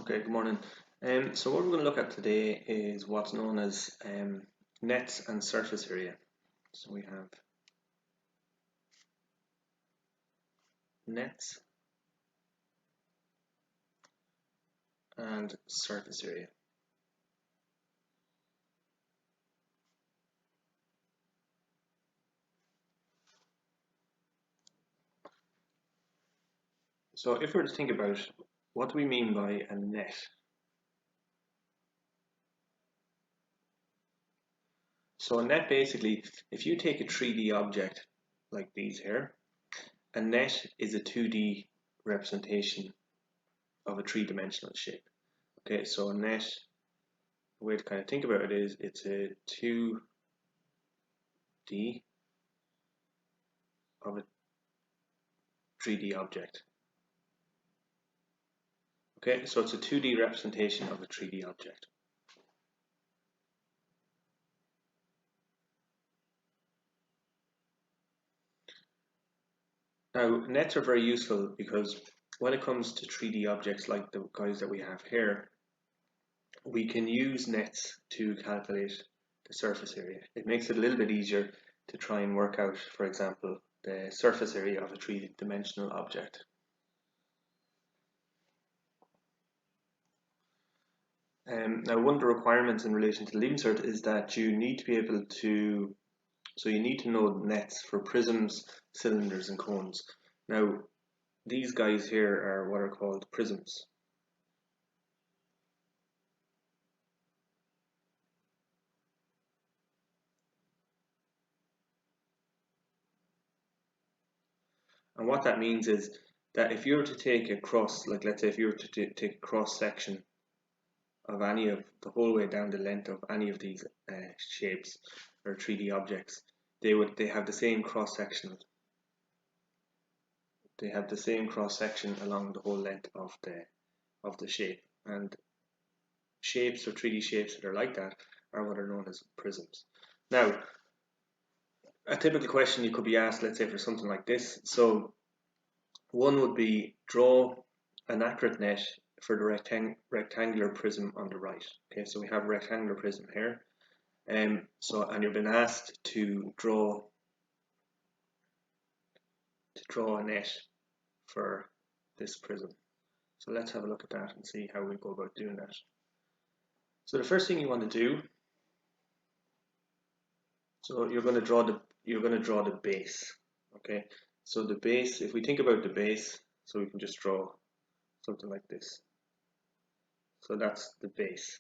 Okay, good morning. So what we're going to look at today is what's known as nets and surface area. So we have nets and surface area. So if we were to think about what do we mean by a net? So a net basically, if you take a 3D object like these here, a net is a 2D representation of a three-dimensional shape. Okay, so a net, the way to kind of think about it is it's a 2D of a 3D object. Okay, so it's a 2D representation of a 3D object. Now, nets are very useful because when it comes to 3D objects like the guys that we have here, we can use nets to calculate the surface area. It makes it a little bit easier to try and work out, for example, the surface area of a three-dimensional object. Now, one of the requirements in relation to Leaving Cert is that you need to be able to, so you need to know nets for prisms, cylinders, and cones. Now, these guys here are what are called prisms. And what that means is that if you were to take a cross, like let's say if you were to take a cross section of any of the whole way down the length of any of these shapes or 3D objects, they have the same cross section. They have the same cross section along the whole length of the shape. And shapes or 3D shapes that are like that are what are known as prisms. Now, a typical question you could be asked, let's say for something like this. So one would be draw an accurate net for the rectangular prism on the right. Okay, so we have a rectangular prism here. And you've been asked to draw a net for this prism. So let's have a look at that and see how we go about doing that. So the first thing you want to do, so you're going to draw the base. Okay, so the base, if we think about the base, so we can just draw something like this. So that's the base.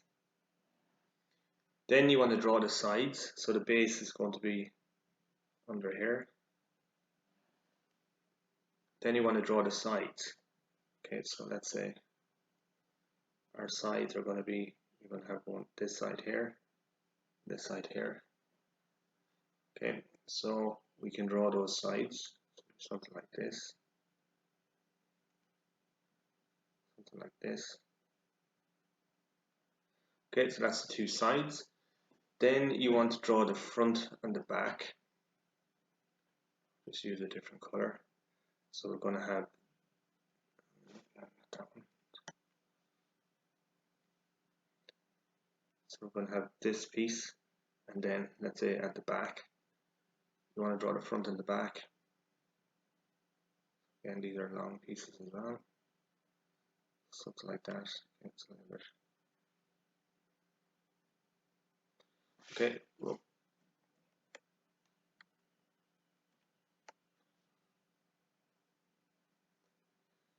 Then you want to draw the sides. So the base is going to be under here. Then you want to draw the sides. Okay, so let's say our sides are going to be, you're going to have one this side here, this side here. Okay, so we can draw those sides, something like this, something like this. Okay, so that's the two sides. Then you want to draw the front and the back. Just use a different color. So we're going to have that one. So we're going to have this piece, and then let's say at the back, you want to draw the front and the back. Again, these are long pieces as well. Something like that. Okay, well,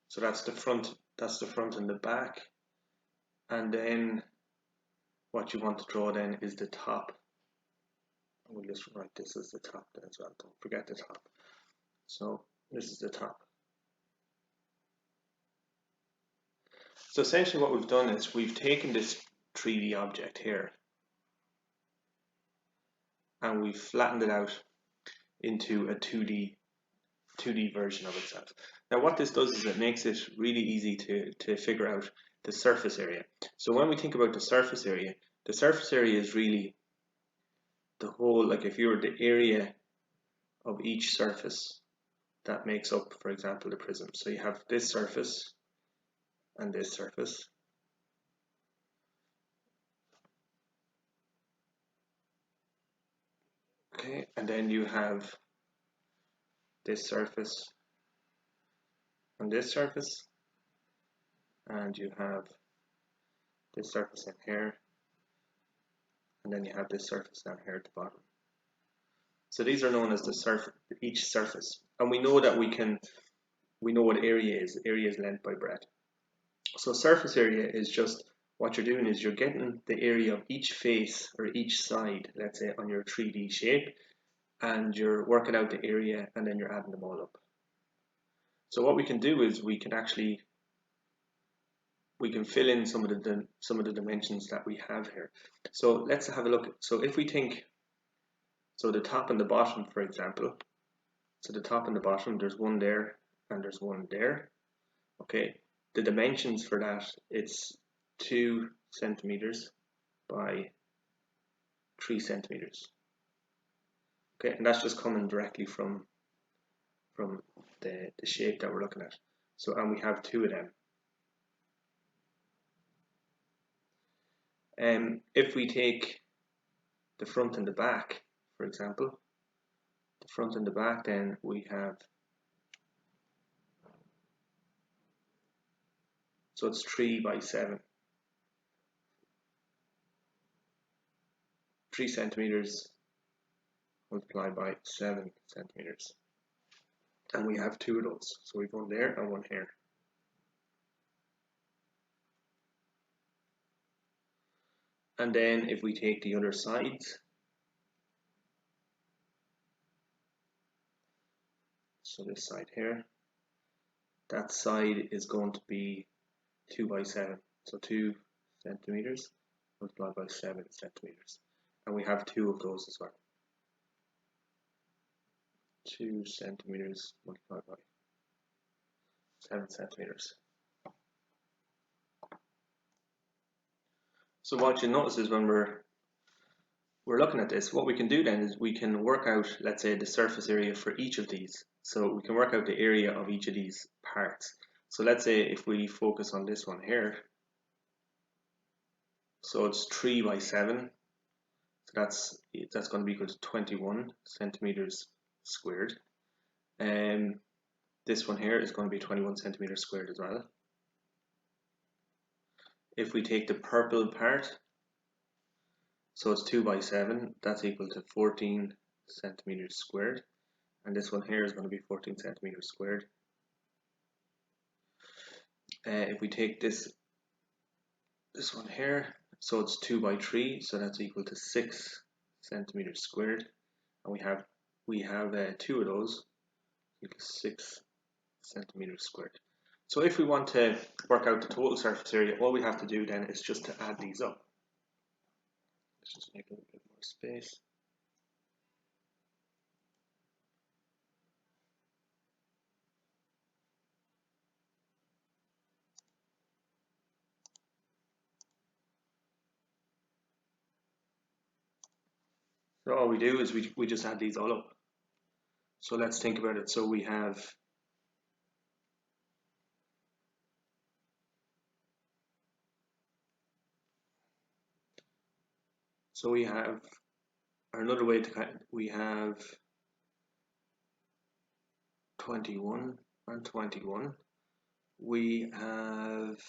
so that's the front and the back. And then what you want to draw then is the top. We'll just write this as the top then as well. Don't forget the top. So this is the top. So essentially what we've done is we've taken this 3D object here and we've flattened it out into a 2D version of itself. Now what this does is it makes it really easy to figure out the surface area. So when we think about the surface area is really the whole, like if you were the area of each surface that makes up, for example, the prism. So you have this surface and this surface, Okay, and then you have this surface and this surface, and you have this surface in here, and then you have this surface down here at the bottom. So these are known as the surface, each surface, and we know that we know what area is. Area is length by breadth. So surface area is just what you're doing is you're getting the area of each face or each side, let's say on your 3D shape, and you're working out the area and then you're adding them all up. So what we can do is we can fill in some of the dimensions that we have here. So let's have a look. So if we think, so the top and the bottom, for example, so the top and the bottom, there's one there and there's one there. Okay, the dimensions for that, it's 2 centimeters by 3 centimeters. Okay, and that's just coming directly from the shape that we're looking at. So, and we have 2 of them. If we take the front and the back, for example, the front and the back, then we have, so it's 3 by 7. 3 centimeters multiplied by 7 centimeters. And we have 2 of those. So we've one there and one here. And then if we take the other sides, so this side here, that side is going to be 2 by 7. So 2 centimeters multiplied by 7 centimeters. And we have 2 of those as well. 2 centimeters multiplied by 7 centimeters. So what you notice is when we're looking at this, what we can do then is we can work out, let's say, the surface area for each of these. So we can work out the area of each of these parts. So let's say if we focus on this one here, so it's 3 by 7, so that's going to be equal to 21 centimeters squared. And this one here is going to be 21 centimeters squared as well. If we take the purple part, so it's 2 by 7, that's equal to 14 centimeters squared. And this one here is going to be 14 centimeters squared. If we take this one here, so it's 2 by 3, so that's equal to 6 centimeters squared. And we have 2 of those, equal to 6 centimeters squared. So if we want to work out the total surface area, all we have to do then is just to add these up. Let's just make a little bit more space. So all we do is we just add these all up. So let's think about it. So we have or another way to we have 21 and 21. We have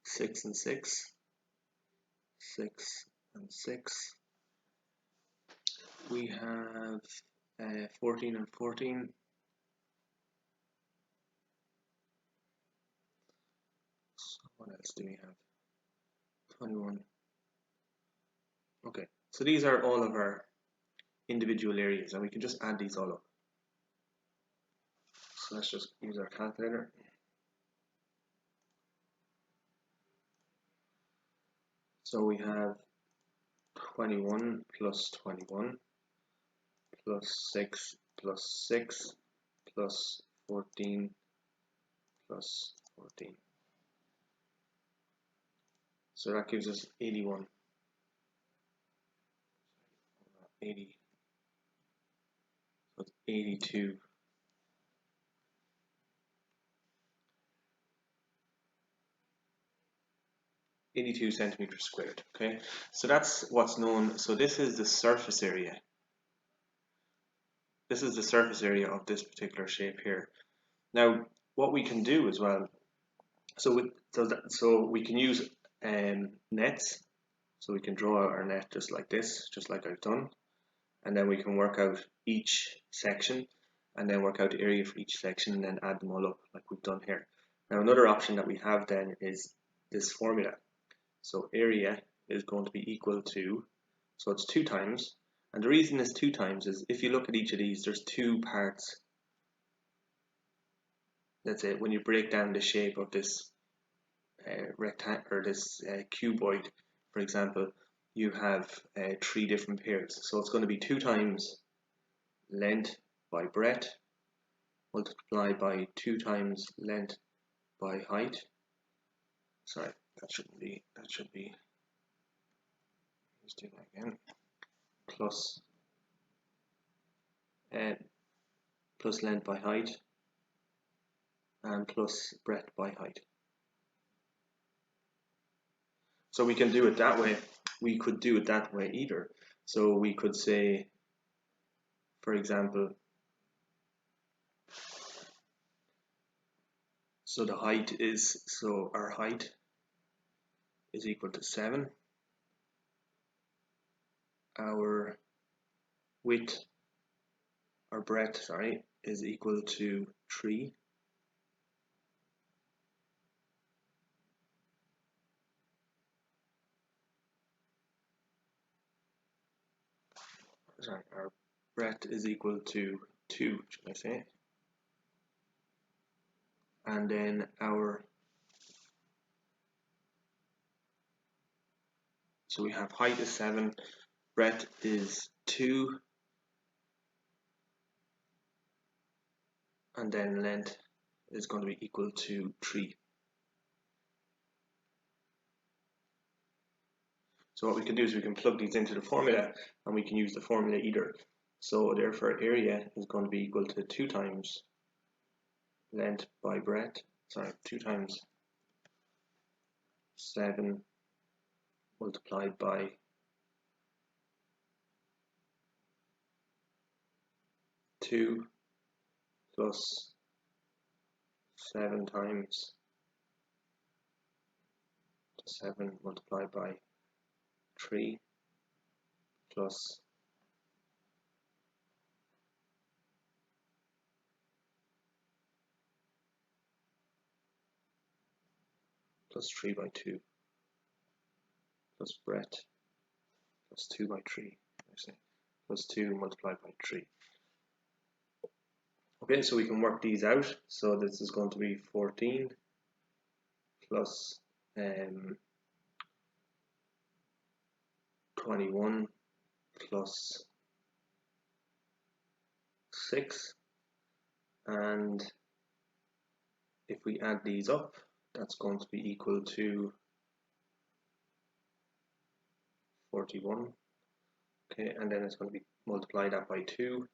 6 and 6, 6 and 6. We have 14 and 14. So what else do we have? 21. Okay, so these are all of our individual areas, and we can just add these all up. So let's just use our calculator. So we have 21 plus 21 plus 6 plus 6 plus 14 plus 14. So that gives us 81. 80. So it's 82. 82 centimeters squared. Okay, so that's what's known. So this is the surface area. this is the surface area of this particular shape here. Now, what we can do as well, so we can use nets. So we can draw our net just like this, just like I've done, and then we can work out each section, and then work out the area for each section, and then add them all up like we've done here. Now, another option that we have then is this formula. So area is going to be equal to, so it's 2 times, and the reason it's 2 times is if you look at each of these, there's 2 parts. That's it. When you break down the shape of this rectangle or this cuboid, for example, you have 3 different pairs. So it's going to be 2 times length by breadth multiplied by 2 times length by height. Sorry, that should be, let's do that again, plus length by height and plus breadth by height. So we can do it that way. We could do it that way either. So we could say, for example, so the height is, so our height is equal to 7. Our width, our breadth, sorry, is equal to 3. Sorry, our breadth is equal to 2, should I say. And then so we have height is 7, breadth is 2, and then length is going to be equal to 3. So what we can do is we can plug these into the formula, and we can use the formula either. So therefore area is going to be equal to 2 times length by breadth, sorry, 2 times 7 multiplied by 2 plus 7 times 7 multiplied by 3 plus 3 by 2 plus breadth plus 2 by 3, actually, plus 2 multiplied by 3. Okay, so we can work these out. So this is going to be 14 plus 21 plus 6, and if we add these up, that's going to be equal to 41. Okay, and then it's going to be multiply that by 2,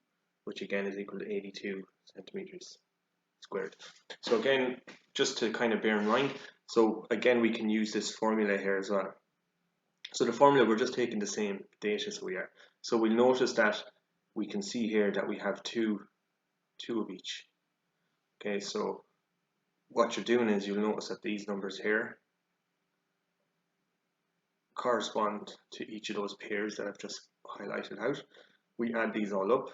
which again is equal to 82 centimeters squared. So again, just to kind of bear in mind, so again we can use this formula here as well. So the formula, we're just taking the same data as we are. So we'll notice that we can see here that we have two of each. Okay, so what you're doing is you'll notice that these numbers here correspond to each of those pairs that I've just highlighted out. We add these all up,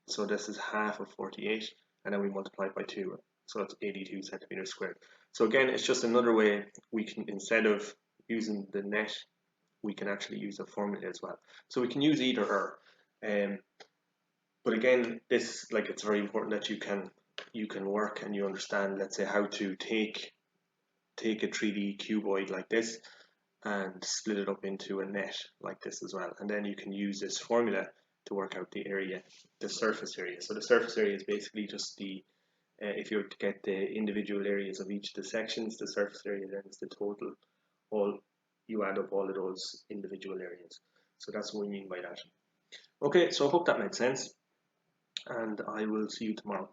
so this is half of 48, and then we multiply it by 2, so it's 82 centimeters squared. So again, it's just another way we can, instead of using the net, we can actually use a formula as well. So we can use either or, but again, this, like, it's very important that you can work and you understand, let's say, how to take a 3D cuboid like this and split it up into a net like this as well, and then you can use this formula to work out the area, the surface area. So the surface area is basically just the if you were to get the individual areas of each of the sections, the surface area then is the total, all you add up all of those individual areas. So that's what we mean by that. Okay, so I hope that makes sense, and I will see you tomorrow.